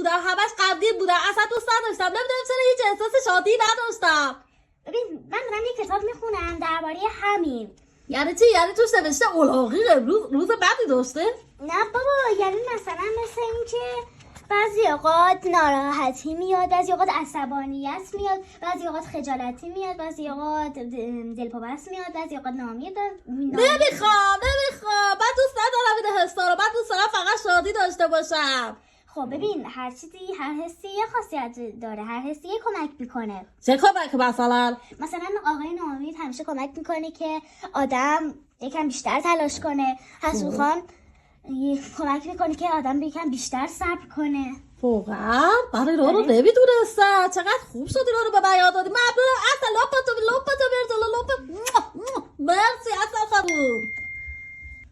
بودم، همش غمگین بودم، اصلا دوست نداشتم. نمیدونم چرا هیچ احساس شادی نداشتم. ببین من دارم یه کتاب میخونم درباره همین. یعنی چی؟ یعنی توش نوشته الاغی روز بدی داشته؟ نه بابا، یعنی مثلا مثل این که بعضی اوقات ناراحتی میاد، بعضی اوقات عصبانیت میاد، بعضی اوقات خجالتی میاد، بعضی اوقات دلپابست میاد، بعضی اوقات ناامید. نمیخوام. من دوست ندارم این حسا رو. من دوست دارم فقط شادی داشته باشم. خب ببین هر چیزی، هر حسی یه خاصیت داره، هر حسی یه کمک میکنه. چه کمک مثلا آقای ناامید همیشه کمک میکنه که آدم یکم بیشتر تلاش کنه. حسون خان کمک میکنه که آدم یکم بیشتر صبر کنه. واقعا؟ برای رو نمیدونستم. چقدر خوب شد رو به من یاد دادی. ممنونم. اصلا لپتو برد. مرسی اصلا خانوم.